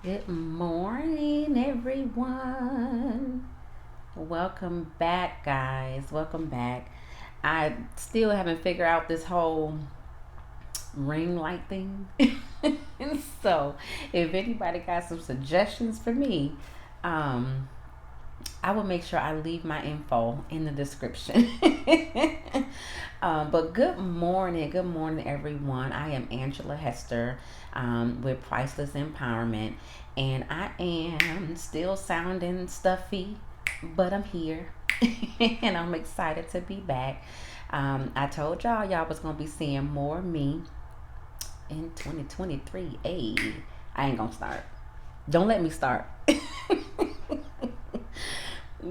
Good morning, everyone. Welcome back, guys. Welcome back. I still haven't figured out this whole ring light thing. So, if anybody got some suggestions for me, um, I will make sure I leave my info in the description. But good morning, everyone. I am Angela Hester with Priceless Empowerment, and I am still sounding stuffy, but I'm here, and I'm excited to be back. I told y'all was gonna be seeing more of me in 2023. Hey, I ain't gonna start. Don't let me start.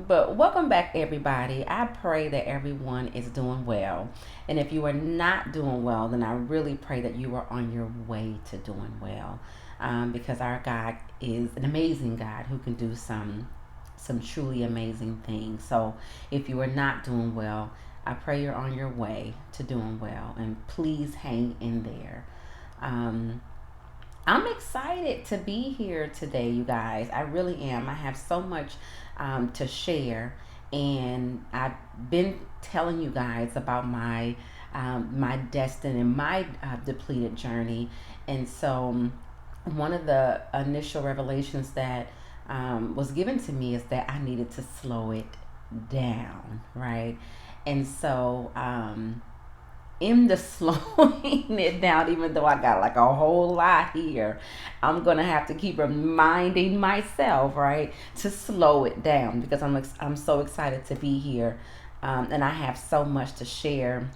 But welcome back, everybody. I pray that everyone is doing well. And if you are not doing well, then I really pray that you are on your way to doing well. Because our God is an amazing God who can do some truly amazing things. So if you are not doing well, I pray you're on your way to doing well. And please hang in there. Um, I'm excited to be here today, you guys. I really am. I have so much to share, and I've been telling you guys about my destiny and my depleted journey. And so, one of the initial revelations that was given to me is that I needed to slow it down, right? And so, in the slowing it down, even though I got like a whole lot here, I'm gonna have to keep reminding myself, right, to slow it down because I'm so excited to be here, and I have so much to share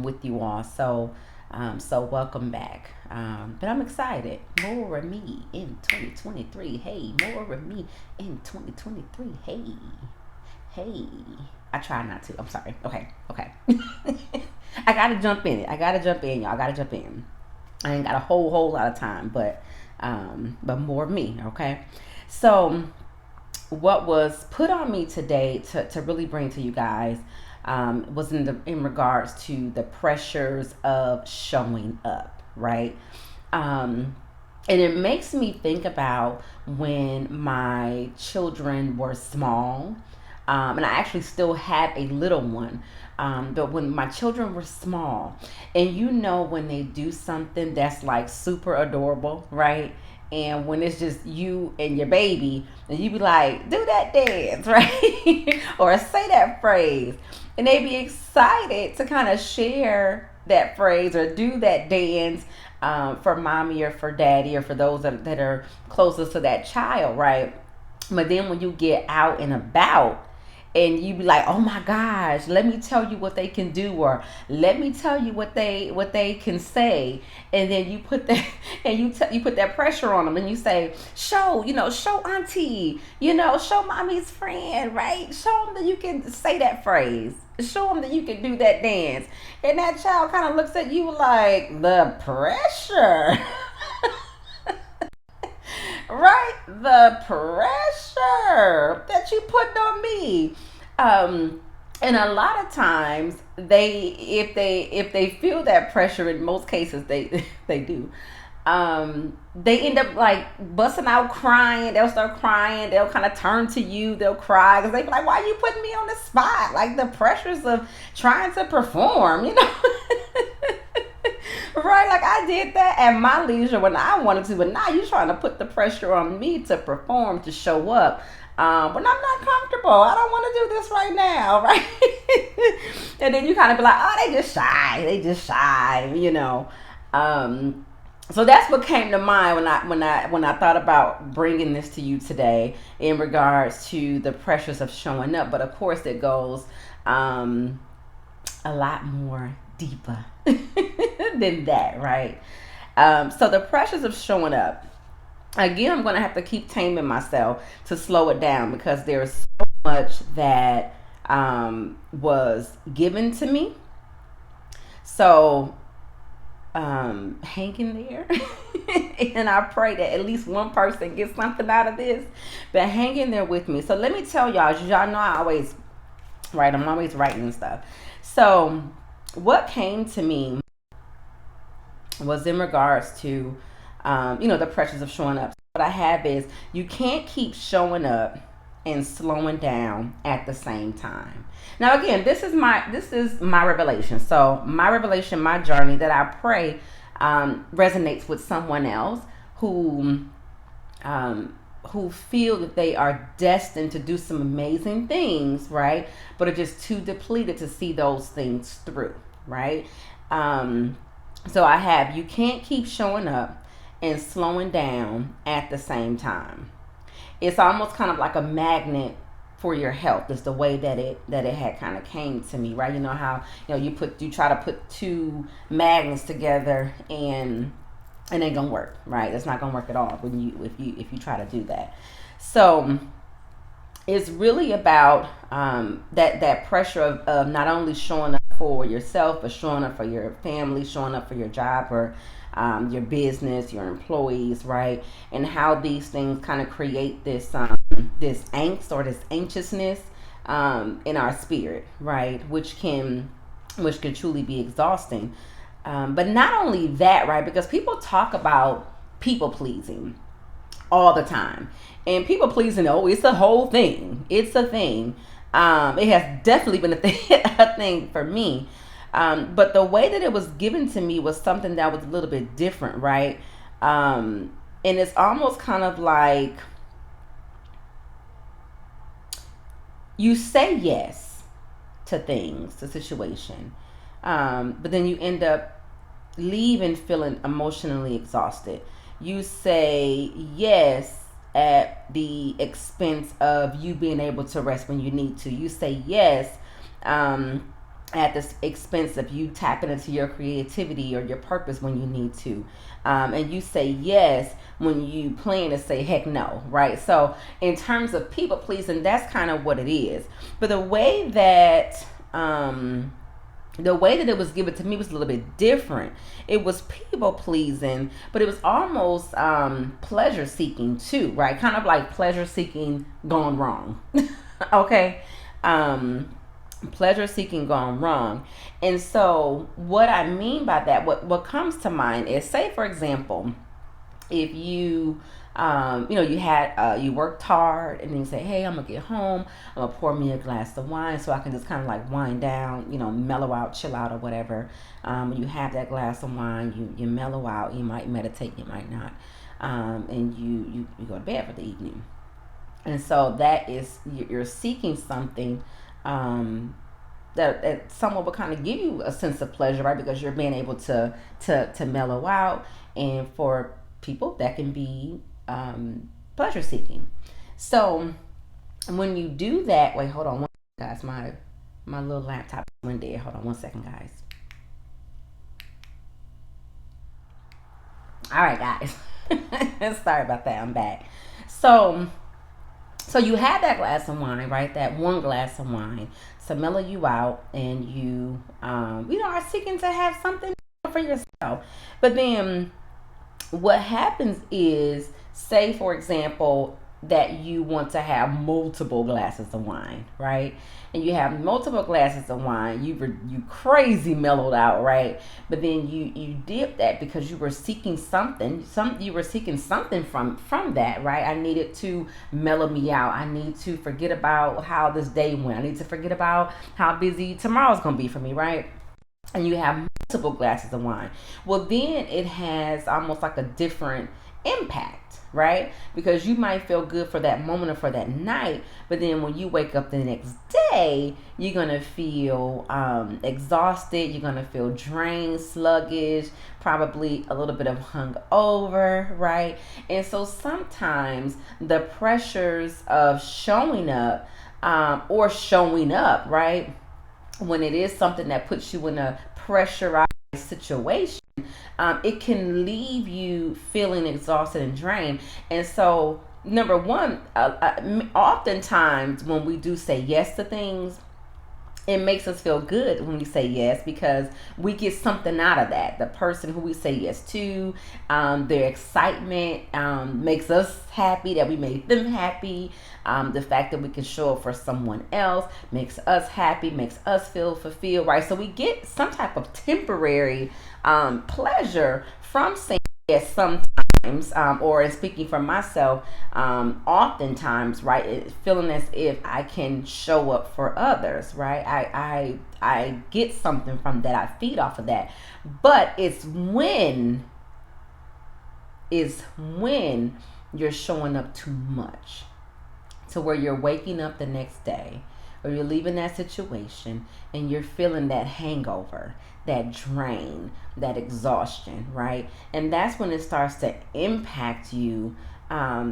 with you all. So welcome back. But I'm excited. More of me in 2023. Hey, more of me in 2023. Hey, hey. I try not to. I'm sorry. Okay, okay. I gotta jump in it. I gotta jump in, y'all. I gotta jump in. I ain't got a whole lot of time, but more of me, okay? So what was put on me today to really bring to you guys was in regards to the pressures of showing up, right? And it makes me think about when my children were small. And I actually still have a little one. But when my children were small, and you know, when they do something that's like super adorable, right? And when it's just you and your baby, and you be like, do that dance, right? Or say that phrase. And they be excited to kind of share that phrase or do that dance for mommy or for daddy or for those that are closest to that child, right? But then when you get out and about, and you be like, oh my gosh, let me tell you what they can do, or let me tell you what they can say, and then you put that and you put that pressure on them, and you say, show auntie, show mommy's friend, right? Show them that you can say that phrase, show them that you can do that dance, and that child kind of looks at you like the pressure. Right, the pressure that you put on me. Um and a lot of times if they feel that pressure, in most cases they they do, they end up like busting out crying. They'll start crying. They'll kind of turn to you. They'll cry because they be like, why are you putting me on the spot, like the pressures of trying to perform. Right, like I did that at my leisure when I wanted to, but now you're trying to put the pressure on me to perform, to show up. But I'm not comfortable. I don't want to do this right now, right? And then you kind of be like, oh, they just shy. So that's what came to mind when I thought about bringing this to you today in regards to the pressures of showing up. But of course, it goes a lot more deeper than that, right? So the pressures of showing up. Again, I'm going to have to keep taming myself to slow it down because there's so much that was given to me. So hang in there. And I pray that at least one person gets something out of this. But hang in there with me. So let me tell y'all, y'all know I always write. I'm always writing and stuff. So what came to me was in regards to the pressures of showing up. So what I have is you can't keep showing up and slowing down at the same time. Now again, this is my revelation. So my revelation, my journey that I pray resonates with someone else who who feel that they are destined to do some amazing things, right? But are just too depleted to see those things through, right? Um, so I have you can't keep showing up and slowing down at the same time. It's almost kind of like a magnet for your health. Is the way that it had kind of came to me, right? You know how you try to put two magnets together and it ain't gonna work, right? It's not gonna work at all when you try to do that. So it's really about that pressure of not only showing up for yourself, but showing up for your family, showing up for your job or your business, your employees, right? And how these things kind of create this angst or this anxiousness in our spirit, right? Which can truly be exhausting. But not only that, right? Because people talk about people pleasing all the time, and people pleasing. Oh, it's a whole thing. It's a thing. It has definitely been a thing, a thing for me. But the way that it was given to me was something that was a little bit different, right? And it's almost kind of like you say yes to things, to situation, but then you end up leaving feeling emotionally exhausted. You say yes at the expense of you being able to rest when you need to. You say yes um, at the expense of you tapping into your creativity or your purpose when you need to. And you say yes when you plan to say heck no, right? So, in terms of people pleasing, that's kind of what it is. But the way that it was given to me was a little bit different. It was people pleasing, but it was almost pleasure seeking too, right? Kind of like pleasure seeking gone wrong. Okay. Pleasure seeking gone wrong. And so, what I mean by that, what comes to mind is, say, for example, if you worked hard and then you say, hey, I'm gonna get home, I'm gonna pour me a glass of wine so I can just kind of like wind down, mellow out, chill out, or whatever. When you have that glass of wine, you mellow out. You might meditate, you might not, and you go to bed for the evening. And so that is you're seeking something that someone will kind of give you a sense of pleasure, right? Because you're being able to mellow out, and for people that can be pleasure seeking. So when you do that, wait, hold on, guys, my little laptop went dead. Hold on one second, guys. All right, guys. Sorry about that. I'm back. So so you have that glass of wine, right? That one glass of wine to mellow you out, and you are seeking to have something for yourself. But then what happens is, say for example, that you want to have multiple glasses of wine, right? And you have multiple glasses of wine, you crazy mellowed out, right? But then you did that because you were seeking something, you were seeking something from that, right? I needed to mellow me out. I need to forget about how this day went. I need to forget about how busy tomorrow's gonna be for me, right? And you have multiple glasses of wine, well, then it has almost like a different impact, right? Because you might feel good for that moment or for that night, but then when you wake up the next day, you're gonna feel exhausted. You're gonna feel drained, sluggish, probably a little bit of hungover, right? And so sometimes the pressures of showing up or showing up, right? When it is something that puts you in a pressurized situation, it can leave you feeling exhausted and drained. And so, number one, oftentimes when we do say yes to things, it makes us feel good when we say yes because we get something out of that. The person who we say yes to, their excitement makes us happy that we made them happy. The fact that we can show up for someone else makes us happy, makes us feel fulfilled, right? So we get some type of temporary pleasure from saying yes sometimes. or in speaking for myself, oftentimes, right, feeling as if I can show up for others, right? I get something from that. I feed off of that. But it's when you're showing up too much to where you're waking up the next day or you're leaving that situation and you're feeling that hangover, that drain, that exhaustion, right? And that's when it starts to impact you,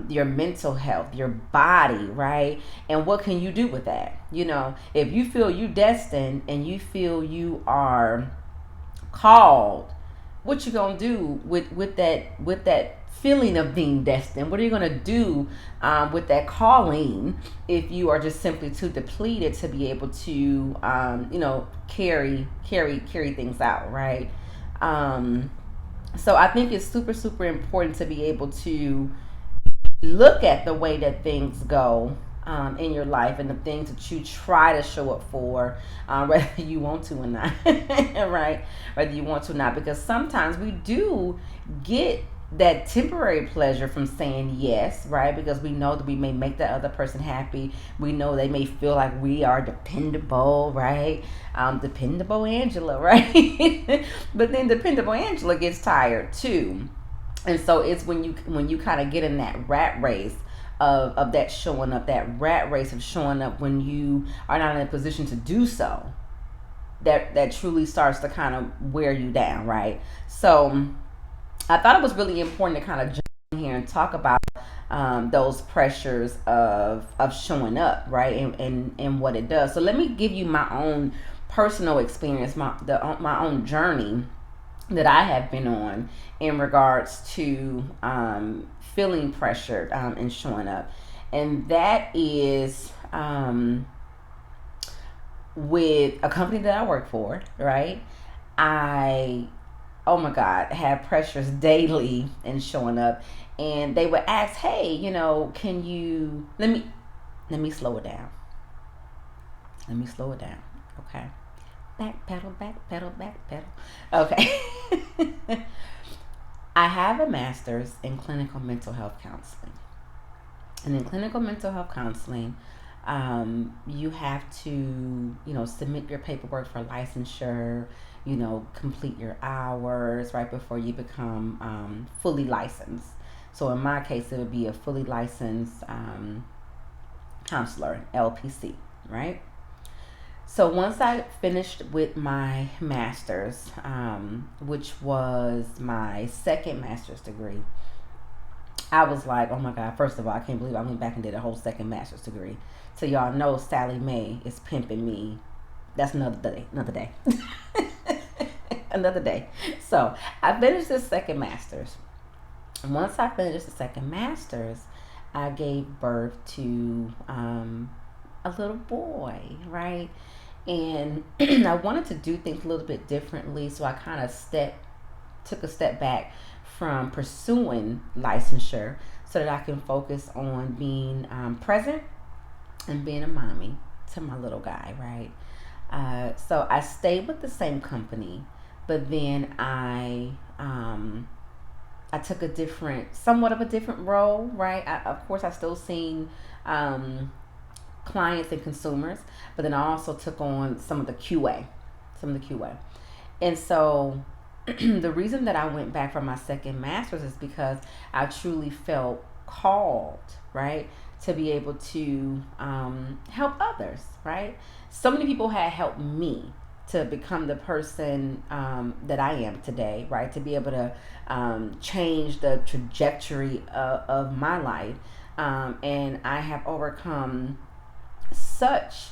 your mental health, your body, right? And what can you do with that? If you feel you destined and you feel you are called, what you gonna do with that feeling of being destined? What are you gonna do with that calling if you are just simply too depleted to be able to carry things out, right? um, so I think it's super super important to be able to look at the way that things go in your life and the things that you try to show up for, whether you want to or not, right? Whether you want to or not, because sometimes we do get that temporary pleasure from saying yes, right? Because we know that we may make the other person happy. We know they may feel like we are dependable, right? Dependable Angela, right? But then dependable Angela gets tired too. And so it's when you kind of get in that rat race of that showing up, that rat race of showing up when you are not in a position to do so, that truly starts to kind of wear you down, right? So I thought it was really important to kind of jump in here and talk about those pressures of showing up, right? And what it does. So let me give you my own personal experience, my own journey that I have been on in regards to feeling pressured and showing up. And that is with a company that I work for, right? I, oh my God, had pressures daily in showing up. And they would ask, hey, can you, let me slow it down. Let me slow it down. Okay. Back pedal, back pedal, back pedal. Okay. I have a master's in clinical mental health counseling. And in clinical mental health counseling, you have to, submit your paperwork for licensure, complete your hours right before you become fully licensed. So in my case, it would be a fully licensed counselor, LPC, right? So once I finished with my master's, which was my second master's degree, I was like, oh my God, first of all, I can't believe I went back and did a whole second master's degree. So y'all know Sally Mae is pimping me. That's another day. Another day. So I finished this second master's. And once I finished the second master's, I gave birth to a little boy, right? And I wanted to do things a little bit differently, so I kind of took a step back from pursuing licensure so that I can focus on being present and being a mommy to my little guy, right? So I stayed with the same company, but then I took somewhat of a different role, right? Of course, I still seen clients and consumers, but then I also took on some of the QA. And so the reason that I went back for my second master's is because I truly felt called, right, to be able to help others, right? So many people had helped me to become the person that I am today, right? To be able to change the trajectory of my life. And I have overcome such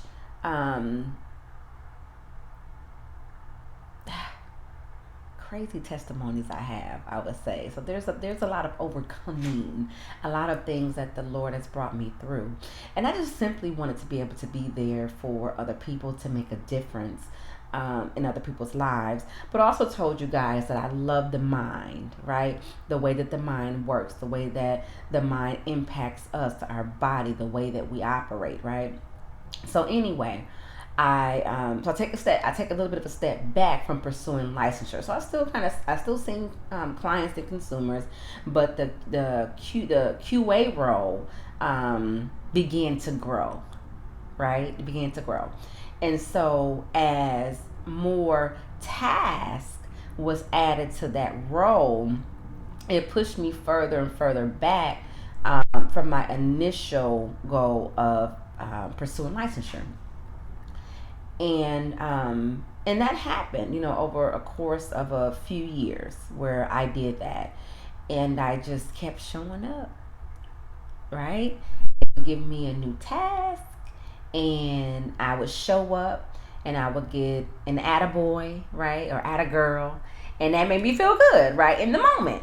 crazy testimonies I would say. So there's a lot of overcoming, a lot of things that the Lord has brought me through. And I just simply wanted to be able to be there for other people, to make a difference in other people's lives, but also told you guys that I love the mind, right? The way that the mind works, the way that the mind impacts us, our body, the way that we operate, right? So anyway, I take a step. I take a little bit of a step back from pursuing licensure. So I still see clients and consumers, but the QA role began to grow, right? It began to grow, and so as more task was added to that role, it pushed me further and further back from my initial goal of pursuing licensure. And that happened, over a course of a few years where I did that, and I just kept showing up, right? Give me a new task, and I would show up, and I would get an attaboy, right, or attagirl, and that made me feel good, right, in the moment.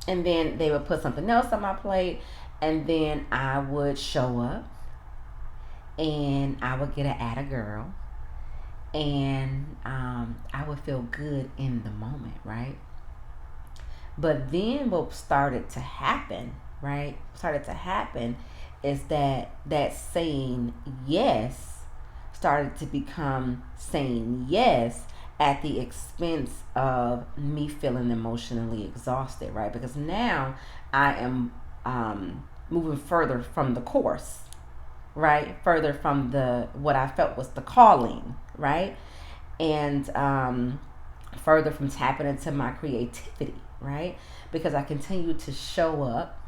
And then they would put something else on my plate, and then I would show up, and I would get an attagirl, and I would feel good in the moment, right? But then what started to happen, right? Started to happen is that saying yes started to become saying yes at the expense of me feeling emotionally exhausted, right? Because now I am moving further from the course, right? Further from the what I felt was the calling, right? And further from tapping into my creativity, right? Because I continue to show up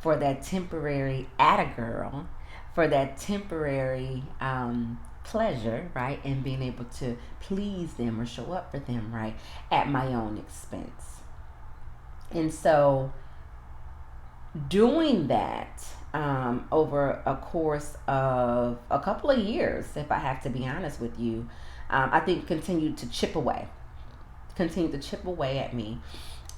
for that temporary at a girl, for that temporary pleasure, right? And being able to please them or show up for them, right? At my own expense. And so doing that over a course of a couple of years, if I have to be honest with you, I think continued to chip away at me.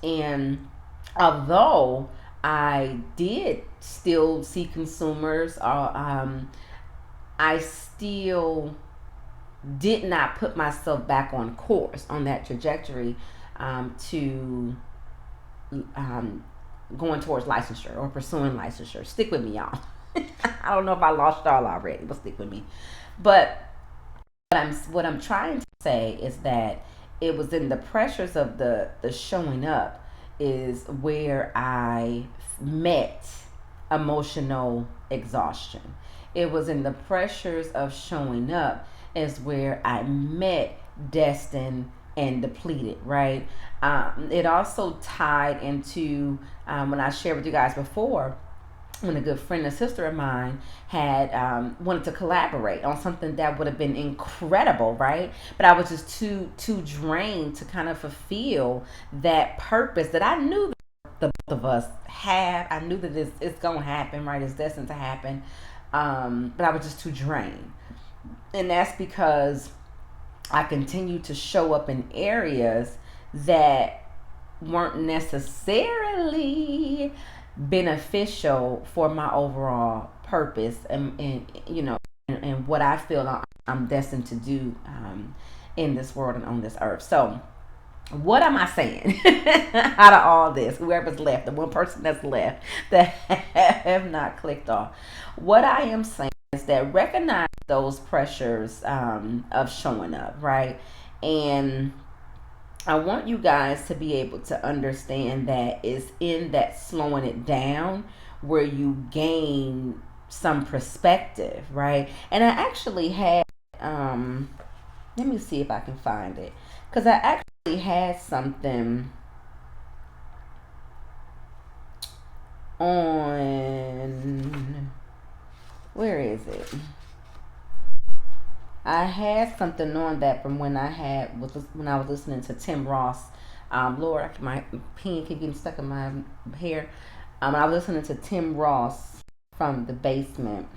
And although I did still see consumers, I still did not put myself back on course on that trajectory to um, going towards licensure or pursuing licensure. Stick with me, y'all. I don't know if I lost y'all already, but stick with me. But what I'm trying to say is that it was in the pressures of the showing up is where I met emotional exhaustion. It was in the pressures of showing up is where I met destined and depleted, right? It also tied into when I shared with you guys before when a good friend and sister of mine had wanted to collaborate on something that would have been incredible, right? But I was just too drained to kind of fulfill that purpose that I knew the both of us have. I knew that it's gonna happen, right? It's destined to happen. But I was just too drained, and that's because I continued to show up in areas that weren't necessarily beneficial for my overall purpose and what I feel I'm destined to do in this world and on this earth. So what am I saying out of all this? Whoever's left, the one person that's left that have not clicked off. What I am saying is that recognize those pressures of showing up, right? And I want you guys to be able to understand that it's in that slowing it down where you gain some perspective, right? And I actually had, let me see if I can find it, because I actually had something on, where is it? I had something on that from when I was listening to Tim Ross. Lord, my pen keep getting stuck in my hair. I was listening to Tim Ross from the basement.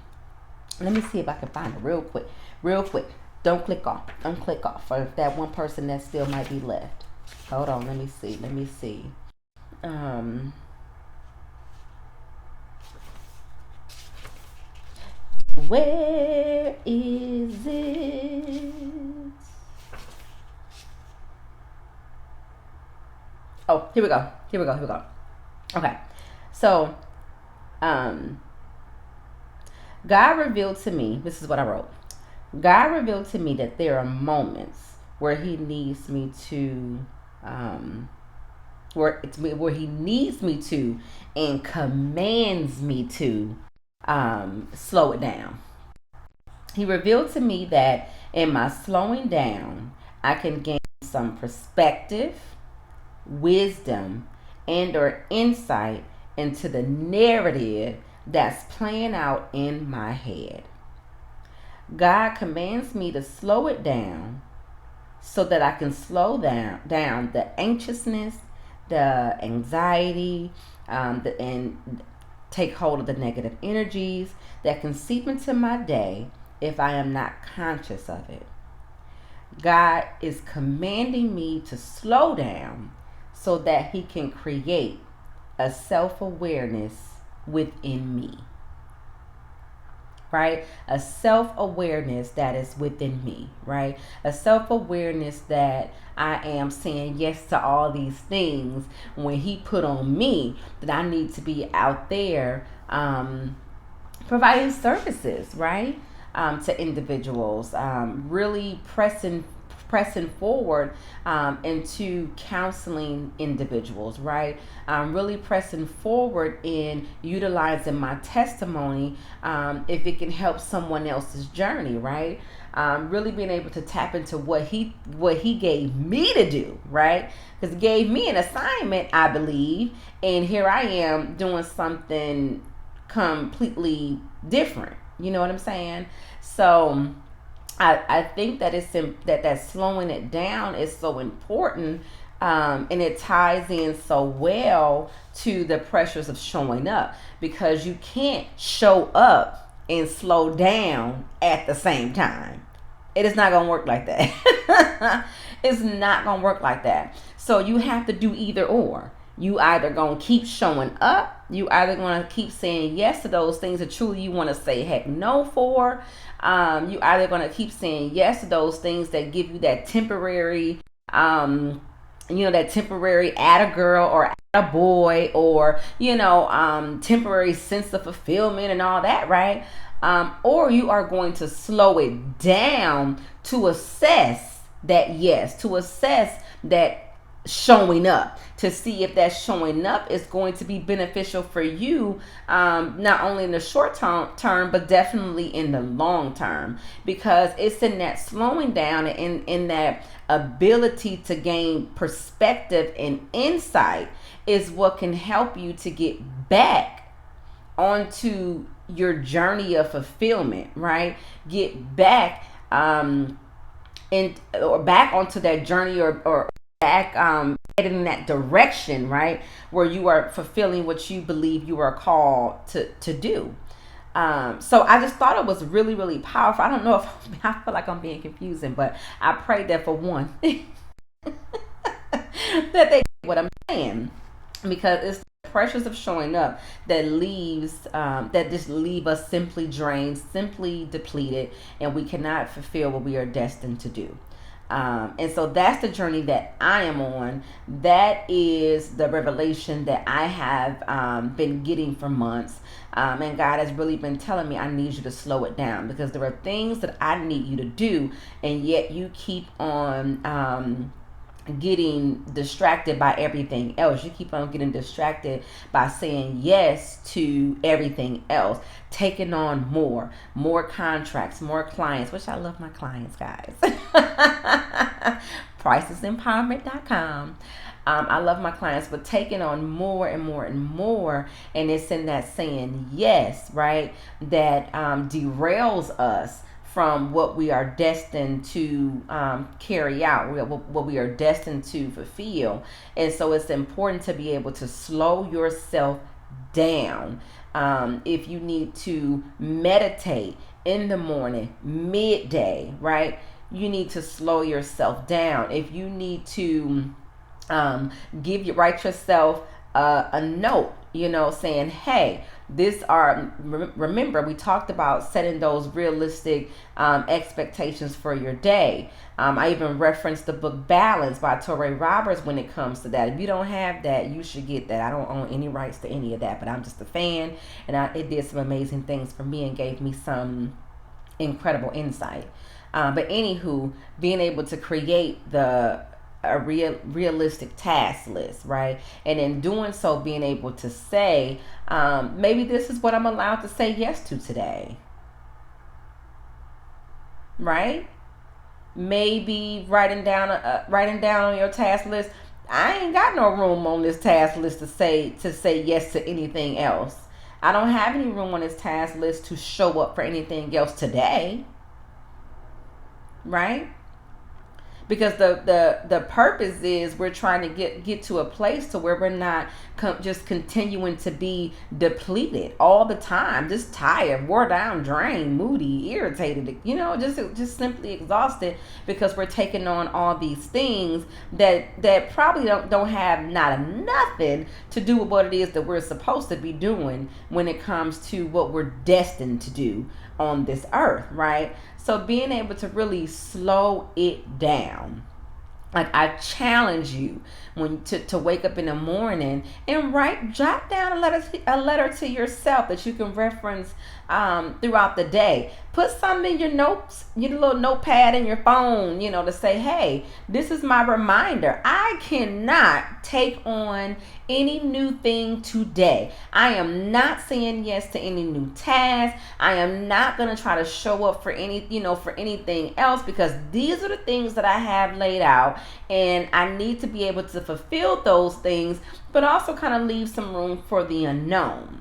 Let me see if I can find it real quick. Real quick. Don't click off. Don't click off. For that one person that still might be left. Hold on. Let me see. Let me see. Where is it? Oh, here we go. Here we go. Here we go. Okay. So, God revealed to me, this is what I wrote. God revealed to me that there are moments where He needs me to, um, where He needs me to, and commands me to, slow it down. He revealed to me that in my slowing down, I can gain some perspective, wisdom, and or insight into the narrative that's playing out in my head. God commands me to slow it down so that I can slow down the anxiousness, the anxiety, and take hold of the negative energies that can seep into my day if I am not conscious of it. God is commanding me to slow down so that He can create a self awareness within me, right? A self awareness that is within me, right? A self awareness that I am saying yes to all these things when He put on me that I need to be out there, providing services, right? To individuals, really pressing forward, into counseling individuals, right? Really pressing forward in utilizing my testimony, if it can help someone else's journey, right? Really being able to tap into what he gave me to do, right? Because He gave me an assignment, I believe, and here I am doing something completely different. You know what I'm saying? So I think that that slowing it down is so important, and it ties in so well to the pressures of showing up, because you can't show up and slow down at the same time. It is not going to work like that. It's not going to work like that. So you have to do either or. You either going to keep showing up, you either going to keep saying yes to those things that truly you want to say heck no for. You either going to keep saying yes to those things that give you that temporary, that temporary at a girl or at a boy, or temporary sense of fulfillment and all that, right? Or you are going to slow it down to assess that yes, to assess that showing up, to see if that showing up is going to be beneficial for you, not only in the short term but definitely in the long term, because it's in that slowing down and in that ability to gain perspective and insight is what can help you to get back onto your journey of fulfillment, right? Get back, or back onto that journey, or back, heading in that direction, right? Where you are fulfilling what you believe you are called to do. So I just thought it was really, really powerful. I don't know if I feel like I'm being confusing, but I pray that for one, that they get what I'm saying, because it's the pressures of showing up that just leave us simply drained, simply depleted, and we cannot fulfill what we are destined to do. And so that's the journey that I am on. That is the revelation that I have, been getting for months. And God has really been telling me, I need you to slow it down, because there are things that I need you to do, and yet you keep on, getting distracted by everything else. You keep on getting distracted by saying yes to everything else, taking on more contracts, more clients, which I love my clients, guys. Pricesempowerment.com. I love my clients, but taking on more and more and more, and it's in that saying yes, right, that derails us from what we are destined to, carry out, what we are destined to fulfill. And so it's important to be able to slow yourself down. If you need to meditate in the morning, midday, right? You need to slow yourself down. If you need to, write yourself a note, saying, hey, remember we talked about setting those realistic, expectations for your day. I even referenced the book Balance by Torrey Roberts when it comes to that. If you don't have that, you should get that. I don't own any rights to any of that, but I'm just a fan, and it did some amazing things for me and gave me some incredible insight. But anywho, being able to create a realistic task list, right? And in doing so, being able to say, maybe this is what I'm allowed to say yes to today, right? Maybe writing down on your task list. I ain't got no room on this task list to say yes to anything else. I don't have any room on this task list to show up for anything else today, right? Because the purpose is we're trying to get to a place to where we're not just continuing to be depleted all the time, just tired, wore down, drained, moody, irritated, just simply exhausted, because we're taking on all these things that probably don't have not nothing to do with what it is that we're supposed to be doing when it comes to what we're destined to do on this earth, right? So being able to really slow it down. Like, I challenge you to wake up in the morning and jot down a letter to yourself that you can reference throughout the day. Put something in your notes, your little notepad in your phone, to say, hey, this is my reminder. I cannot take on any new thing today. I am not saying yes to any new task. I am not going to try to show up for anything else, because these are the things that I have laid out, and I need to be able to fulfill those things, but also kind of leave some room for the unknown.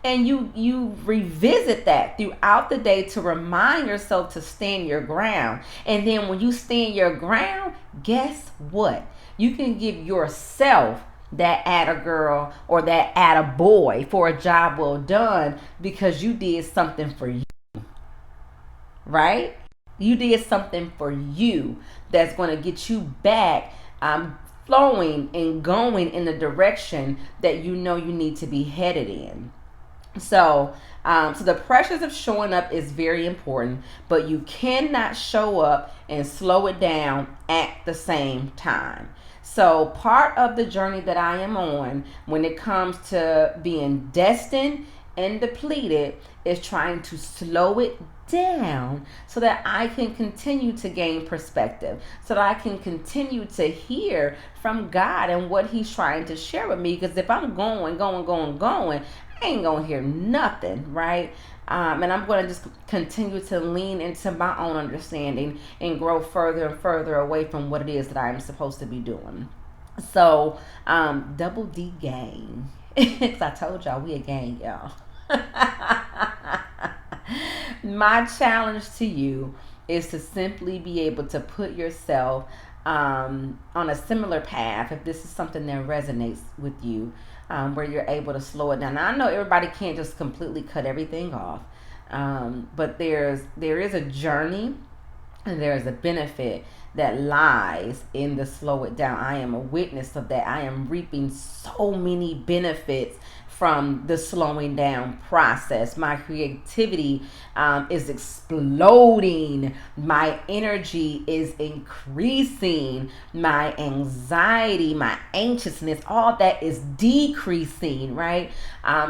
And you revisit that throughout the day to remind yourself to stand your ground. And then when you stand your ground, guess what? You can give yourself that atta girl or that atta boy for a job well done, because you did something for you, right? You did something for you that's going to get you back flowing and going in the direction that you need to be headed in. So the pressures of showing up is very important, but you cannot show up and slow it down at the same time. So part of the journey that I am on when it comes to being destined and depleted is trying to slow it down so that I can continue to gain perspective, so that I can continue to hear from God and what He's trying to share with me. Because if I'm going, I ain't gonna hear nothing, right? And I'm going to just continue to lean into my own understanding and grow further and further away from what it is that I am supposed to be doing. So, double D gang. Because I told y'all we a gang, y'all. My challenge to you is to simply be able to put yourself on a similar path, if this is something that resonates with you, where you're able to slow it down. Now, I know everybody can't just completely cut everything off, but there is a journey and there is a benefit that lies in the slow it down. I am a witness of that. I am reaping so many benefits from the slowing down process. My creativity is exploding. My energy is increasing. My anxiety, my anxiousness, all that is decreasing, right?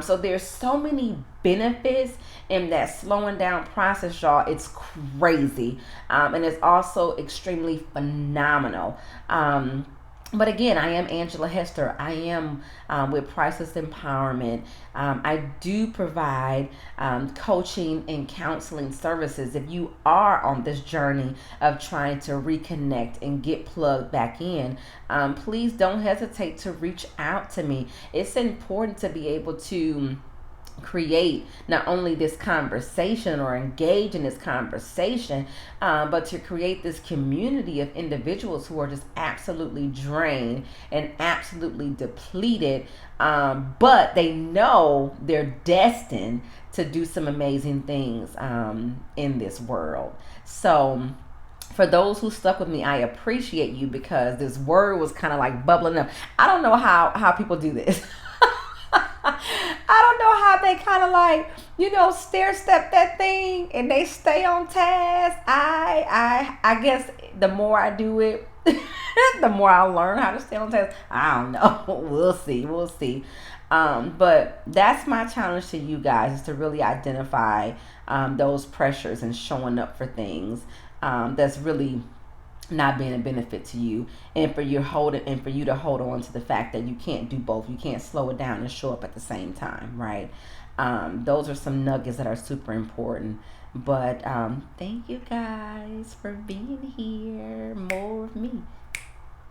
So there's so many benefits in that slowing down process, y'all. It's crazy. And it's also extremely phenomenal. But again, I am Angela Hester. I am with Priceless Empowerment. I do provide coaching and counseling services. If you are on this journey of trying to reconnect and get plugged back in, please don't hesitate to reach out to me. It's important to be able to create not only this conversation or engage in this conversation, but to create this community of individuals who are just absolutely drained and absolutely depleted, but they know they're destined to do some amazing things in this world. So for those who stuck with me, I appreciate you, because this word was kind of like bubbling up. I don't know how people do this. I don't know how they kind of like, stair step that thing and they stay on task. I guess the more I do it, the more I'll learn how to stay on task. I don't know. We'll see. But that's my challenge to you guys, is to really identify those pressures and showing up for things that's really not being a benefit to you, and for you to hold on to the fact that you can't do both. You can't slow it down and show up at the same time, right? Those are some nuggets that are super important. But thank you guys for being here. More of me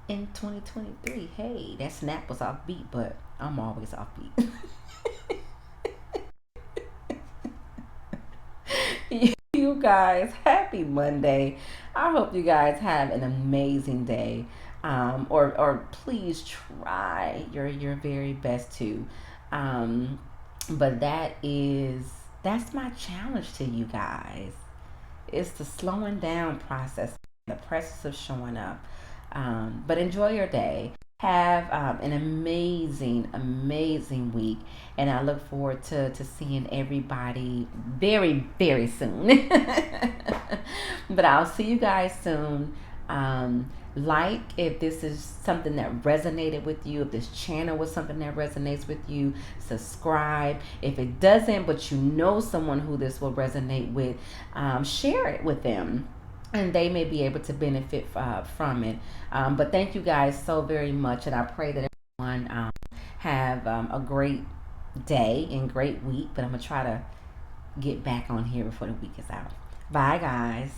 in 2023. Hey, that snap was off beat, but I'm always off beat. You guys, happy Monday. I hope you guys have an amazing day. Or please try your very best to. Um, but that's my challenge to you guys. It's the slowing down process, the process of showing up. But enjoy your day. Have an amazing week. And I look forward to seeing everybody very, very soon. But I'll see you guys soon. Like if this is something that resonated with you, if this channel was something that resonates with you, subscribe. If it doesn't, but you know someone who this will resonate with, share it with them, and they may be able to benefit from it. But thank you guys so very much, and I pray that everyone have a great day and great week. But I'm gonna try to get back on here before the week is out. Bye, guys.